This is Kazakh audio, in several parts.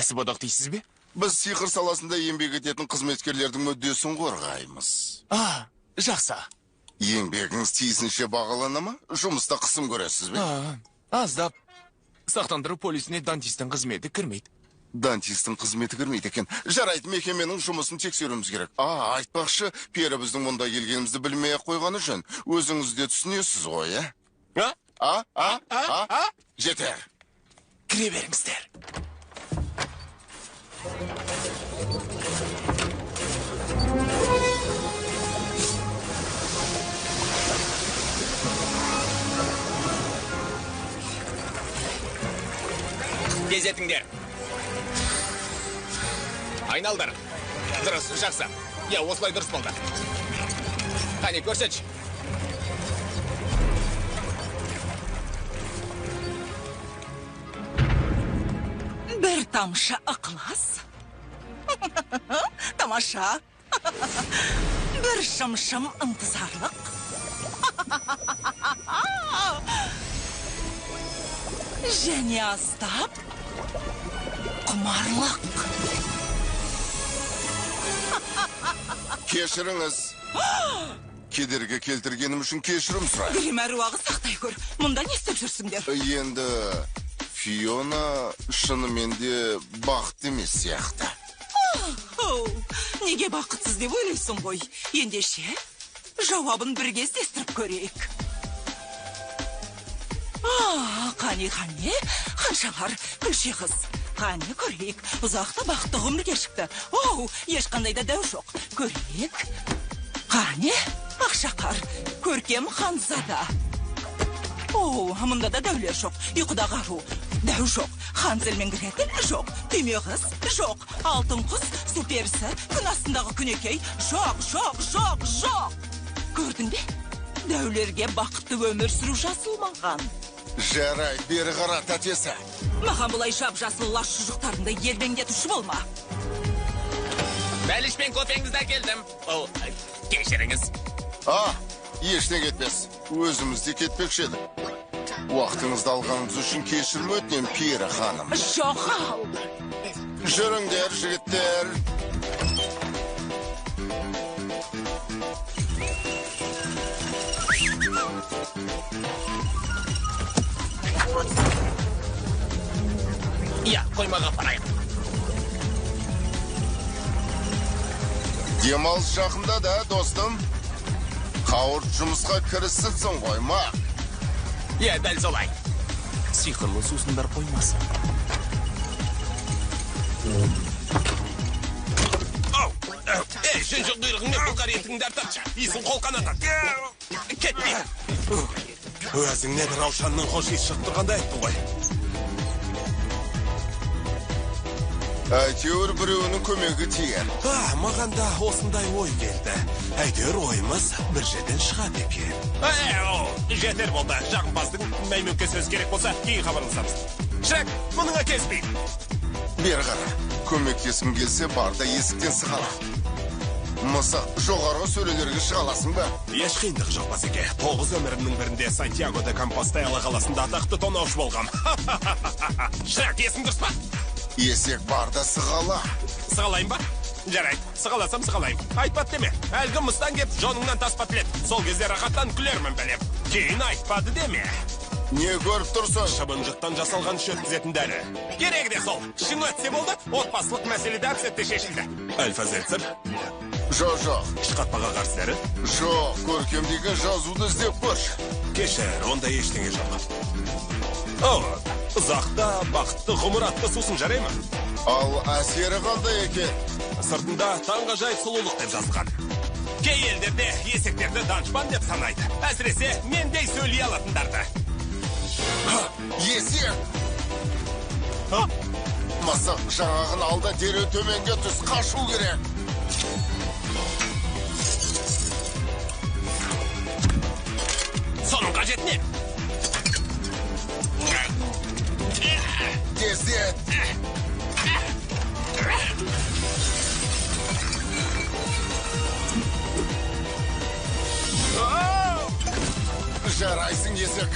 Кәсіп одақ дейсіз бе? Біз сиқыр саласында еңбек ететін қызметкерлердің мүддесін қорғаймыз. Жақсы. Еңбегіңіз тиісінше бағалана ма? Жұмыста қысым көресіз бе? Аздап. Сақтандыру полисіне дантистің қызметі кірмейді. Дантистің қызметі кірмейді екен. Жарайды, мекеменің жұмысын тексеруіміз керек. Айтпақшы, пері біздің мұнда келгенімізді білмей-ақ қойғаны жөн. Өзіңіз де түсінесіз ғой, Жетер. Кіре беріңіздер. Кезетіңдер. Айналдар. Дұрыс, жақсы. Осылай дұрыс болды. Қане, көрсетші. Бір тамшы ықылас. Тамаша. Бір шым-шым ынтызарлық. Және аздап құмарлық. Кешіріңіз. Кедергі келтіргенім үшін кешірім сұрайын. Грим әруағы сақтай көр. Мұнда не істеп жүрсіңдер? Енді Фиона шынымен де бақытты емес сияқты. Неге бақытсыз деп ойлайсың ғой? Ендеше жауабын бірге іздестіріп көрейік. Қане, қаншалар күлше қыз. Қане, көрейік. Ұзақты бақытты ғұмыр кешікті. Ешқандай да дәу жоқ. Көрейік. Қане, ақшақар, көркем ханзада. Мұнда да дәулер жоқ. Ұйқыда қару. Дәу жоқ. Ханзел мен Гретел жоқ. Күйме қыз жоқ. Алтын құс, су перісі, күн астындағы күнекей жоқ. Көрдің бе? Дәулерге бақытты өмір сүру жасылмаған. Жарай, бері қара, тәтесі. Маған бұлай жап-жасыл лаш шұжықтарында елбеңдетуші болма. Бәліш пен кофеңізді әкелдім. Кешіріңіз. Ешіне кетпес. Өзімізде кетпекші еді. Уақытыңызды алғанымыз үшін кешірім өтінем, пері ханым. Жоқ ал. Жүріңдер, жігіттер. Қоймаға барайық. Демалыс жақында да, достым. Қауырт жұмысқа кірісіпсің ғой, ма? Дәл солай. Сиқырлы сусындар қоймасы. Шыншық дұйрығыңмен бұлғар етіңді артатшы. Исің қолқанатат. Кетпей. Өзіңнен Раушанның хош ес шықтырғанда айттың ғой. Әйтеуір біреуінің көмегі тиер. Маған да осындай ой келді. Әйтеуір ойымыз бір жерден шығады екен. Жетер болды. Жағымпаздың мәймөкке сөз керек болса, кейін хабарласамыз. Шырак, мұныңа кеспейді. Бері қара. Көмектесім келсе, барда есіктен сығала. Мысық, жоғарғы сөрелерге шығаласың ба? Еш қиындық жоқ басеке. 9 өмірімнің бірінде Сантьяго де Компостела қаласында атақты тонаушы болғам. Шырак, есің дұрыс па? Есек барда сығала. Сығалайын ба? Жарайды, сығаласам сығалайым. Айтпады деме. Әлгі мұстан кеп, жоныңнан таспат лет. Сол кезде рақаттан күлермін бәлем. Кейін айтпады деме. Не көріп тұрсың? Шыбынжықтан жасалған шөткізетін дәрі. Керегі де сол. Шын өтсе болды, отбасылық мәселе де әпсетте шешілді. Альфа-зельцер? Жоқ. Ішқатпаға қарсы дәрі? Жоқ, көркемдегі жазуды іздеп көрші. Кешір, онда ештеңе жоқ. Ұзақта бақытты ғұмыр атты сусын жарай ма? Ал әсері қандай екен? Сыртында таңға жайып сұлулық деп жазған. Кей елдерде есектерді данышпан деп санайды. Әсіресе мендей сөйлей алатындарды. Есек! Мысық, жаңағын алда дереу төменге түс, қашу керек. Соның қажет не? Тездет! Жарайсың, есек.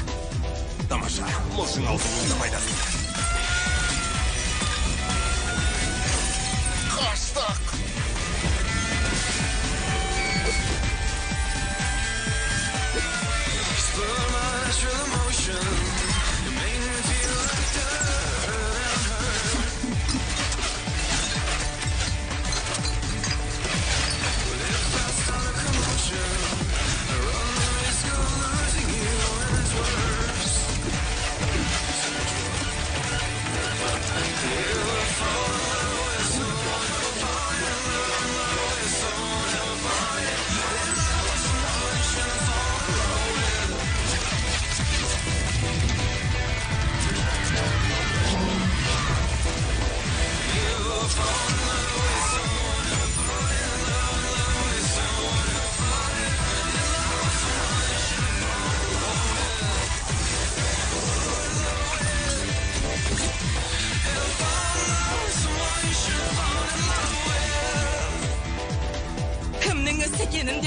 Тамаша, мұлшың аузыңызды пайдасын. сенің де